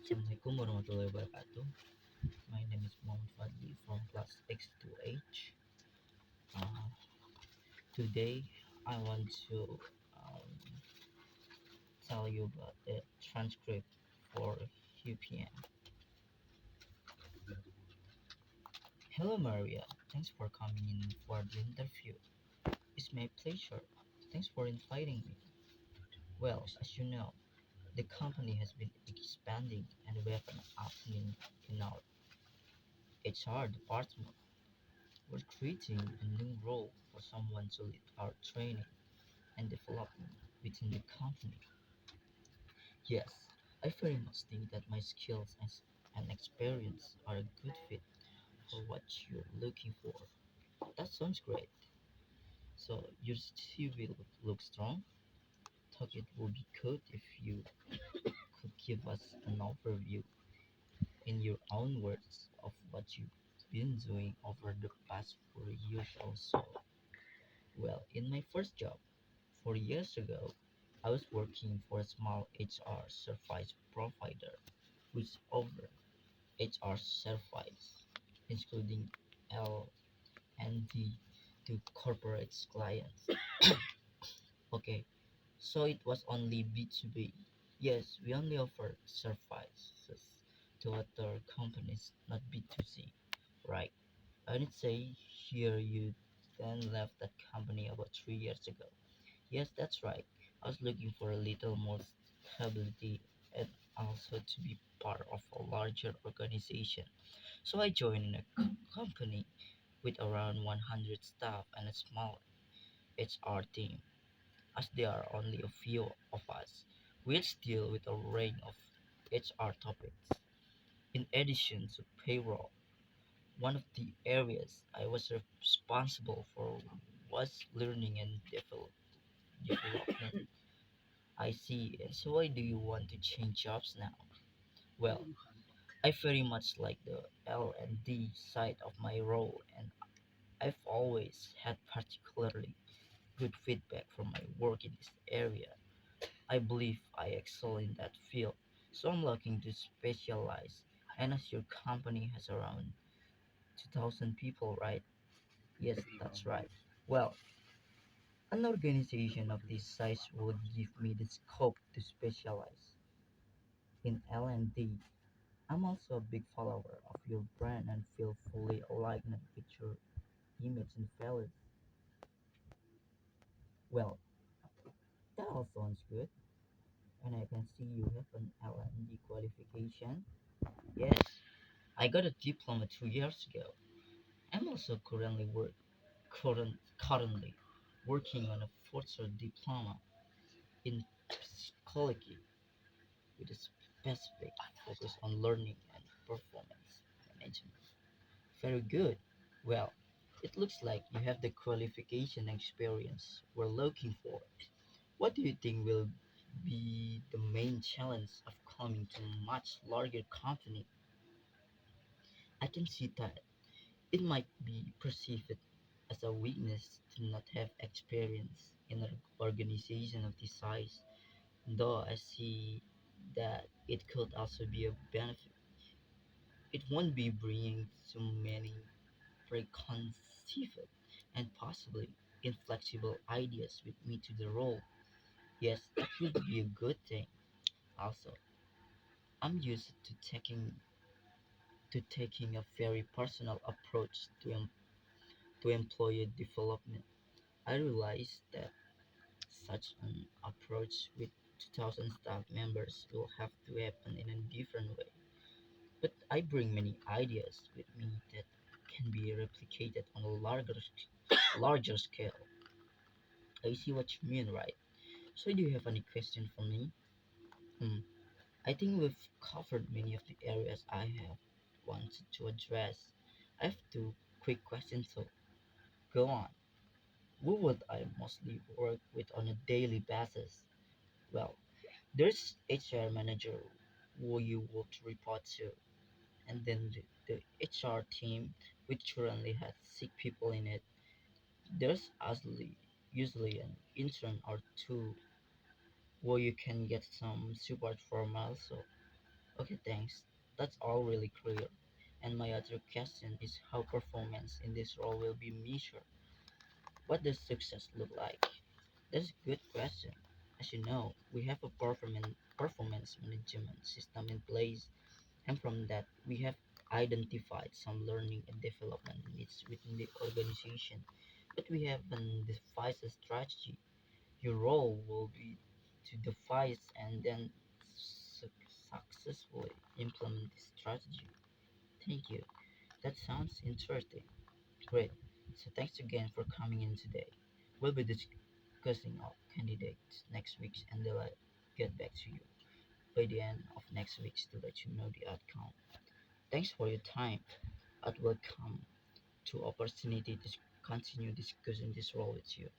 Assalamualaikum warahmatullahi wabarakatuh. My name is Muhammad Fadli from class X2H. Uh, Today, I want to um, tell you about the transcript for UPM. Hello, Maria. Thanks for coming in for the interview. It's my pleasure. Thanks for inviting me. Well, as you know, the company has been expanding and we have an opening in our HR department. We're creating a new role for someone to lead our training and development within the company. Yes, I very much think that my skills and experience are a good fit for what you're looking for. That sounds great. So your CV looks strong. Thought it would be good if you could give us an overview in your own words of what you've been doing over the past 4 years or so. Well, in my first job, 4 years ago, I was working for a small HR service provider which offered HR service, including L and D to corporate clients. Okay, so it was only B2B. Yes, we only offer services to other companies, not B2C, right? I would say here you then left that company about 3 years ago. Yes, that's right. I was looking for a little more stability and also to be part of a larger organization. So I joined a company with around 100 staff and a small HR team. As there are only a few of us, we deal with a range of HR topics. In addition to payroll, one of the areas I was responsible for was learning and development. I see. And so why do you want to change jobs now? Well, I very much like the L and D side of my role and I've always had particularly good feedback from my work in this area. I believe I excel in that field. So I'm looking to specialize. And as your company has around 2000 people, right? Yes, that's right. Well, an organization of this size would give me the scope to specialize in L&D. I'm also a big follower of your brand and feel fully aligned with your image and values. Well, that all sounds good, and I can see you have an L&D qualification. Yes, I got a diploma 2 years ago. I'm also currently working on a fourth year diploma in psychology with a specific focus on learning and performance management. Very good. Well, it looks like you have the qualification and experience we're looking for. What do you think will be the main challenge of coming to a much larger company? I can see that it might be perceived as a weakness to not have experience in an organization of this size, though I see that it could also be a benefit. It won't be bringing so many preconceived and possibly inflexible ideas with me to the role. Yes, that would be a good thing. Also, I'm used to taking a very personal approach to employee development. I realize that such an approach with 2000 staff members will have to happen in a different way. But I bring many ideas with me that can be replicated on a larger scale. I see what you mean, right? So, do you have any question for me? Hmm. I think we've covered many of the areas I have wanted to address. I have two quick questions, so go on. Who would I mostly work with on a daily basis? Well, there's HR manager who you would report to, and then the HR team, which currently has 6 people in it. There's usually an intern or two where you can get some support from also. Okay, thanks. That's all really clear. And my other question is how performance in this role will be measured. What does success look like? That's a good question. As you know, we have a performance management system in place, and from that, we have identified some learning and development needs within the organization. But we haven't devised a strategy. Your role will be to devise and then su- successfully implement the strategy. Thank you. That sounds interesting. Great. So thanks again for coming in today. We'll be discussing our candidates next week and they'll get back to you by the end of next week to let you know the outcome. Thanks for your time. I'd welcome to opportunity to continue discussing this role with you.